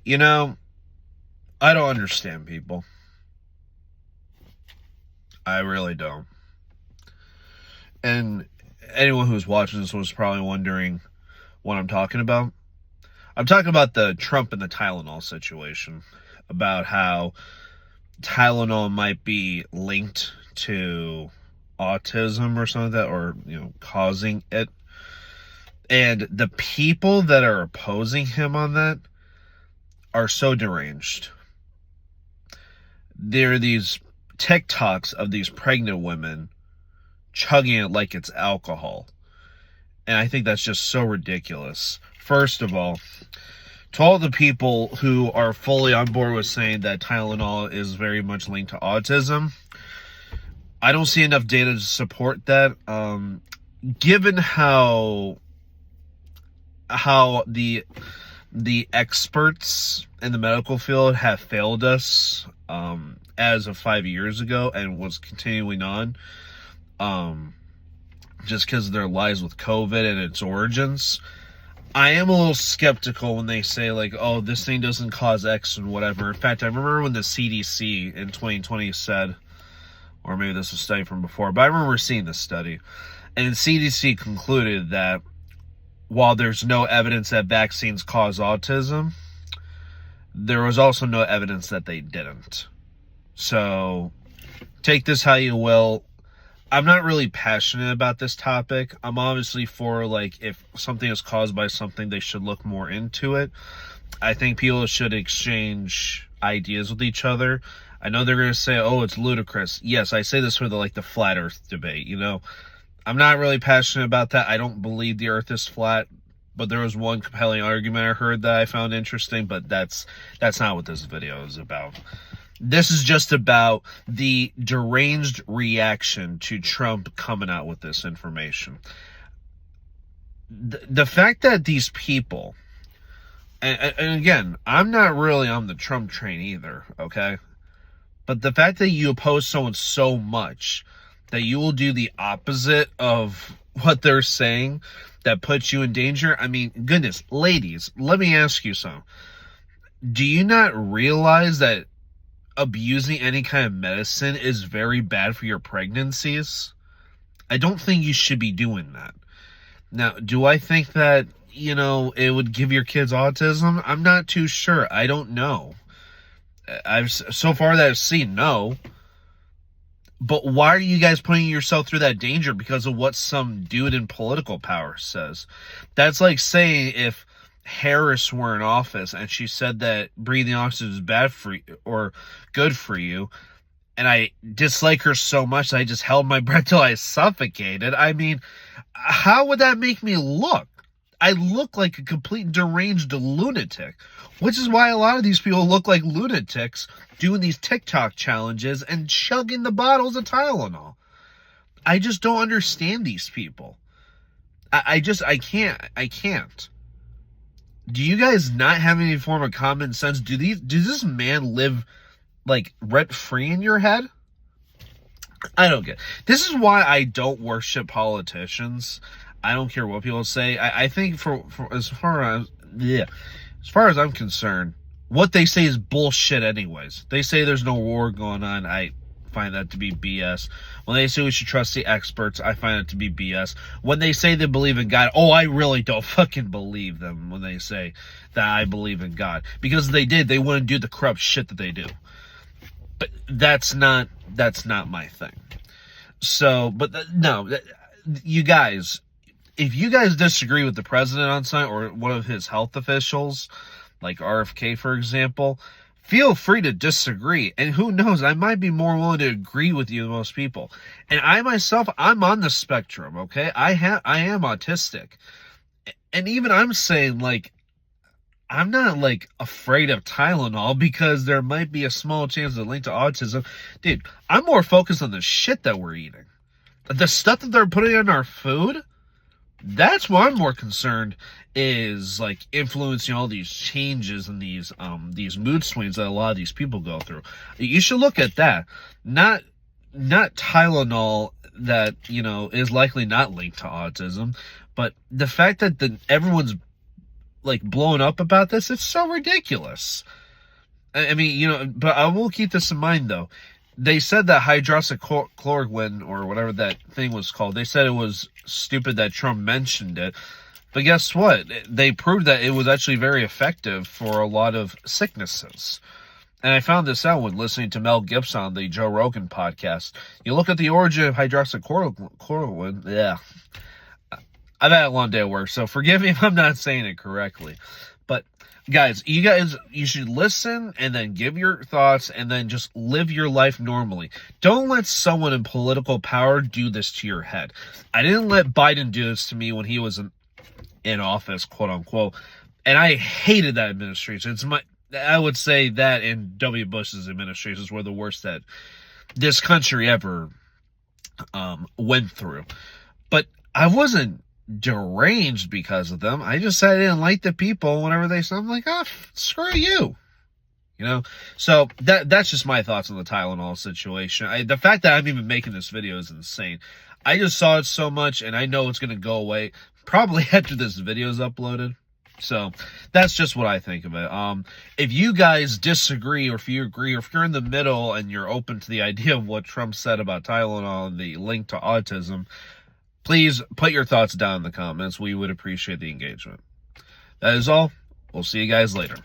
You know, I don't understand people. I really don't. And anyone who's watching this was probably wondering what I'm talking about. I'm talking about the Trump and the Tylenol situation, about how Tylenol might be linked to autism or something like that, or, causing it. And the people that are opposing him on that are so deranged. There are these TikToks of these pregnant women chugging it like it's alcohol. And I think that's just so ridiculous. First of all, to all the people who are fully on board with saying that Tylenol is very much linked to autism, I don't see enough data to support that. Given how the experts in the medical field have failed us as of 5 years ago, and was continuing on, just because of their lies with COVID and its origins, I am a little skeptical when they say, like, oh, this thing doesn't cause X and whatever. In fact, I remember when the CDC in 2020 said, or maybe this was a study from before, but I remember seeing this study, and the CDC concluded that while there's no evidence that vaccines cause autism, there was also no evidence that they didn't. So, take this how you will. I'm not really passionate about this topic. I'm obviously for, like, if something is caused by something, they should look more into it. I think people should exchange ideas with each other. I know they're going to say, oh, it's ludicrous. Yes, I say this for the flat earth debate, I'm not really passionate about that. I don't believe the earth is flat, but there was one compelling argument I heard that I found interesting, but that's not what this video is about. This is just about the deranged reaction to Trump coming out with this information. The fact that these people, and again, I'm not really on the Trump train either, okay? But the fact that you oppose someone so much that you will do the opposite of what they're saying that puts you in danger. I mean, goodness, ladies, let me ask you something. Do you not realize that abusing any kind of medicine is very bad for your pregnancies? I don't think you should be doing that. Now, do I think that, it would give your kids autism? I'm not too sure. I don't know. So far that I've seen, no. But why are you guys putting yourself through that danger because of what some dude in political power says? That's like saying if Harris were in office and she said that breathing oxygen is bad for you or good for you, and I dislike her so much that I just held my breath till I suffocated. I mean, how would that make me look? I look like a complete deranged lunatic, which is why a lot of these people look like lunatics doing these TikTok challenges and chugging the bottles of Tylenol. I just don't understand these people. I can't. Do you guys not have any form of common sense? Does this man live, like, rent-free in your head? I don't get it. This is why I don't worship politicians. I don't care what people say. I think for as far as I'm concerned, what they say is bullshit anyways. They say there's no war going on. I find that to be BS. When they say we should trust the experts, I find it to be BS. When they say they believe in God, I really don't fucking believe them when they say that I believe in God. Because if they did, they wouldn't do the corrupt shit that they do. But that's not my thing. So, you guys, if you guys disagree with the president on something or one of his health officials, like RFK, for example, feel free to disagree. And who knows, I might be more willing to agree with you than most people. And I myself, I'm on the spectrum, okay? I am autistic. And even I'm saying, like, I'm not, like, afraid of Tylenol because there might be a small chance of link to autism. Dude, I'm more focused on the shit that we're eating. The stuff that they're putting in our food, that's what I'm more concerned is, like, influencing all these changes and these mood swings that a lot of these people go through. You should look at that. Not Tylenol that, is likely not linked to autism, but the fact that everyone's like blown up about this. It's so ridiculous. I mean, but I will keep this in mind though. They said that hydroxychloroquine, or whatever that thing was called, they said it was stupid that Trump mentioned it. But guess what? They proved that it was actually very effective for a lot of sicknesses. And I found this out when listening to Mel Gibson on the Joe Rogan podcast. You look at the origin of hydroxychloroquine. Yeah. I've had a long day at work, so forgive me if I'm not saying it correctly. But guys, you should listen and then give your thoughts and then just live your life normally. Don't let someone in political power do this to your head. I didn't let Biden do this to me when he was in office, quote unquote. And I hated that administration. I would say that and W. Bush's administrations were the worst that this country ever went through. But I wasn't deranged because of them. I just said I didn't like the people. Whenever they said, I'm like, oh, screw you. So that's just my thoughts on the Tylenol situation. The fact that I'm even making this video is insane. I just saw it so much, and I know it's going to go away probably after this video is uploaded. So that's just what I think of it. If you guys disagree, or if you agree, or if you're in the middle and you're open to the idea of what Trump said about Tylenol and the link to autism, please put your thoughts down in the comments. We would appreciate the engagement. That is all. We'll see you guys later.